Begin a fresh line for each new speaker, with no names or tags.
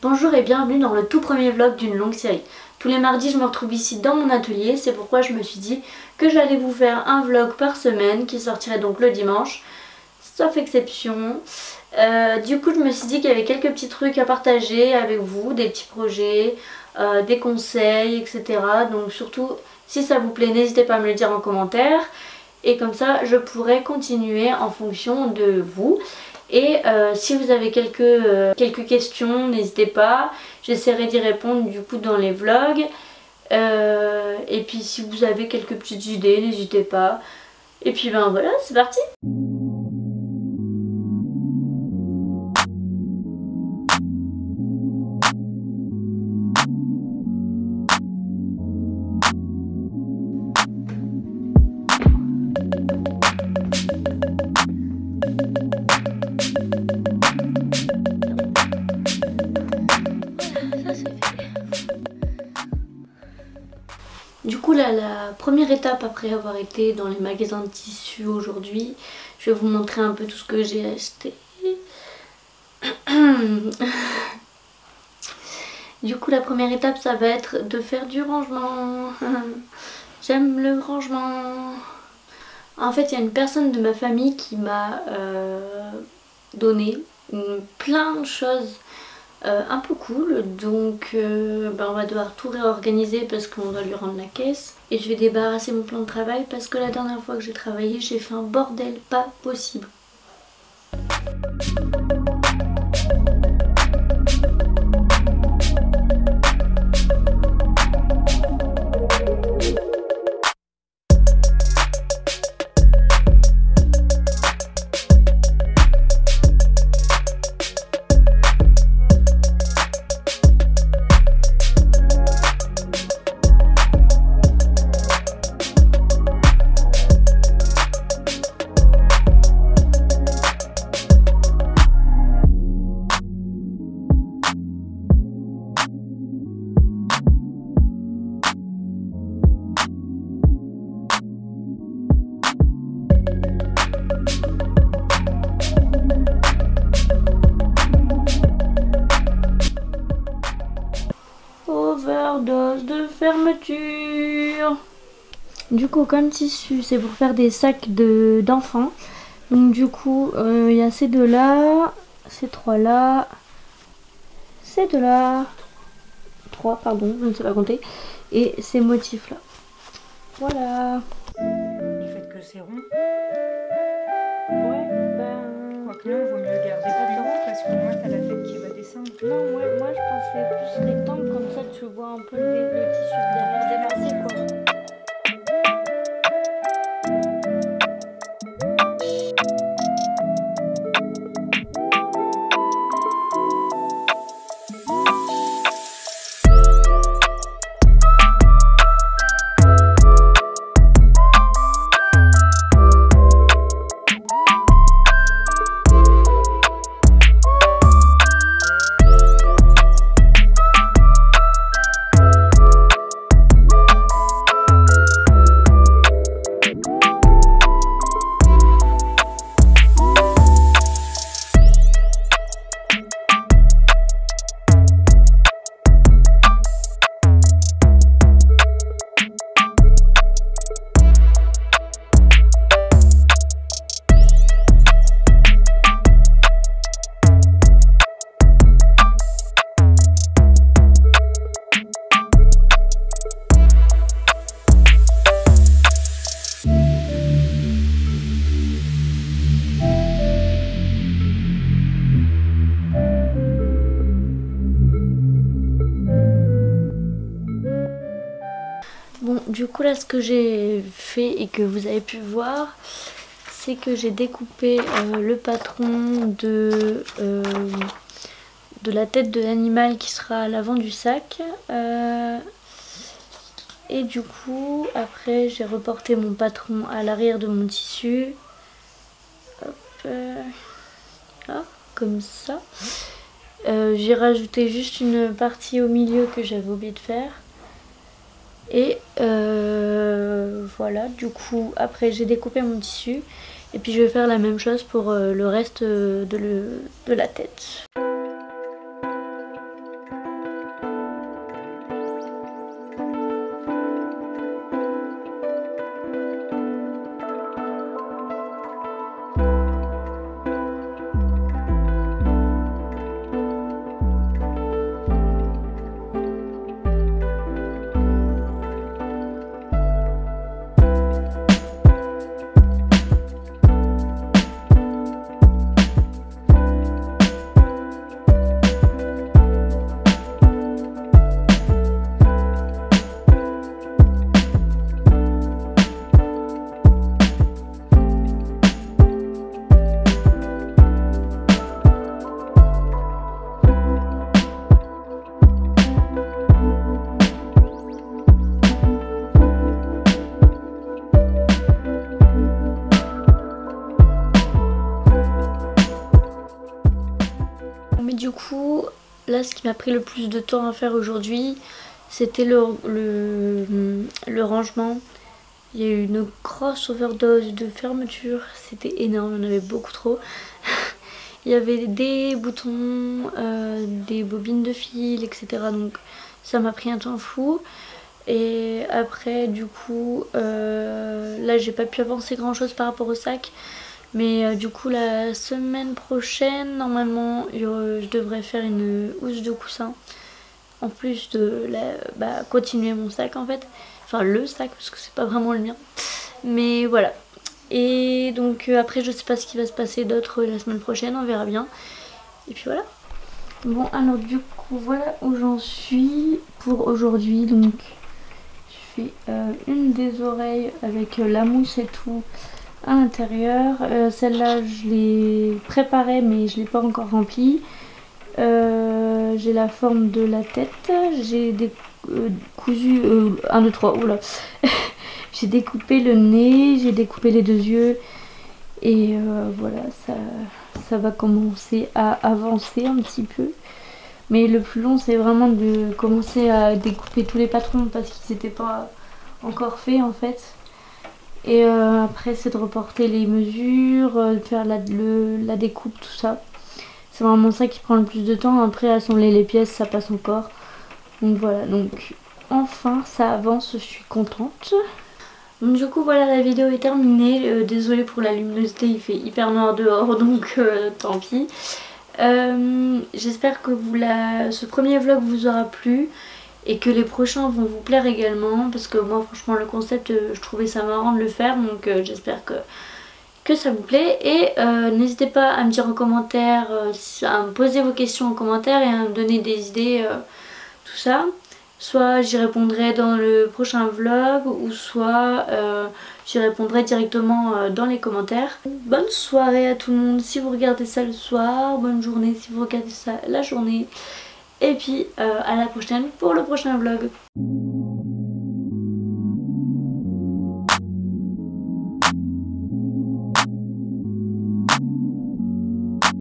Bonjour et bienvenue dans le tout premier vlog d'une longue série. Tous les mardis je me retrouve ici dans mon atelier, c'est pourquoi je me suis dit que j'allais vous faire un vlog par semaine qui sortirait donc le dimanche, sauf exception. Du coup je me suis dit qu'il y avait quelques petits trucs à partager avec vous, des petits projets, des conseils, etc. Donc surtout si ça vous plaît n'hésitez pas à me le dire en commentaire et comme ça je pourrai continuer en fonction de vous. Et si vous avez quelques questions, n'hésitez pas, j'essaierai d'y répondre du coup dans les vlogs. Et puis si vous avez quelques petites idées, n'hésitez pas. Et puis ben voilà, c'est parti! Du coup là, la première étape après avoir été dans les magasins de tissus aujourd'hui, je vais vous montrer un peu tout ce que j'ai acheté. Du coup la première étape ça va être de faire du rangement. J'aime le rangement. En fait il y a une personne de ma famille qui m'a donné plein de choses un peu cool, donc on va devoir tout réorganiser parce qu'on doit lui rendre la caisse et je vais débarrasser mon plan de travail parce que la dernière fois que j'ai travaillé j'ai fait un bordel pas possible. Overdose de fermeture. Du coup comme tissu c'est pour faire des sacs d'enfants. Donc du coup il y a ces deux là, ces trois là, ces deux là, trois pardon, je ne sais pas compter, et ces motifs là. Voilà.
Le fait que c'est rond.
Ouais,
Quoique non, vaut mieux garder plus haut parce qu'au moins t'as la tête qui va descendre.
non, ouais, moi je pensais plus rectangle, comme ça tu vois un peu le tissu derrière dépassé quoi. Bon, du coup là ce que j'ai fait et que vous avez pu voir, c'est que j'ai découpé le patron de la tête de l'animal qui sera à l'avant du sac. Et du coup après j'ai reporté mon patron à l'arrière de mon tissu. Hop, là, comme ça. J'ai rajouté juste une partie au milieu que j'avais oublié de faire. Et voilà, du coup après j'ai découpé mon tissu et puis je vais faire la même chose pour le reste de la tête. là ce qui m'a pris le plus de temps à faire aujourd'hui, c'était le rangement. Il y a eu une grosse overdose de fermeture, c'était énorme, il y en avait beaucoup trop. Il y avait des boutons, des bobines de fil, etc. Donc ça m'a pris un temps fou. Et après du coup, là j'ai pas pu avancer grand chose par rapport au sac. Mais du coup la semaine prochaine, normalement, je devrais faire une housse de coussin. En plus de continuer mon sac en fait. Enfin le sac parce que c'est pas vraiment le mien. Mais voilà. Et donc après je sais pas ce qui va se passer d'autre la semaine prochaine, on verra bien. Et puis voilà. Bon alors du coup voilà où j'en suis pour aujourd'hui. Donc je fais une des oreilles avec la mousse et tout à l'intérieur. Celle-là je l'ai préparée mais je l'ai pas encore remplie. J'ai la forme de la tête. J'ai cousu 1, 2, 3, oula. J'ai découpé le nez, j'ai découpé les 2 yeux. Et voilà, ça va commencer à avancer un petit peu. Mais le plus long c'est vraiment de commencer à découper tous les patrons parce qu'ils n'étaient pas encore faits en fait. Et après c'est de reporter les mesures, faire la découpe, tout ça. C'est vraiment ça qui prend le plus de temps. Après assembler les pièces ça passe encore. Donc voilà, donc enfin ça avance, je suis contente. Donc du coup voilà, la vidéo est terminée. Désolée pour la luminosité, il fait hyper noir dehors donc tant pis. J'espère que ce premier vlog vous aura plu et que les prochains vont vous plaire également, parce que moi franchement le concept je trouvais ça marrant de le faire, donc j'espère que ça vous plaît. Et n'hésitez pas à me dire en commentaire, à me poser vos questions en commentaire et à me donner des idées, tout ça. Soit j'y répondrai dans le prochain vlog, ou soit j'y répondrai directement dans les commentaires. Bonne soirée à tout le monde si vous regardez ça le soir, bonne journée si vous regardez ça la journée. Et puis à la prochaine pour le prochain vlog.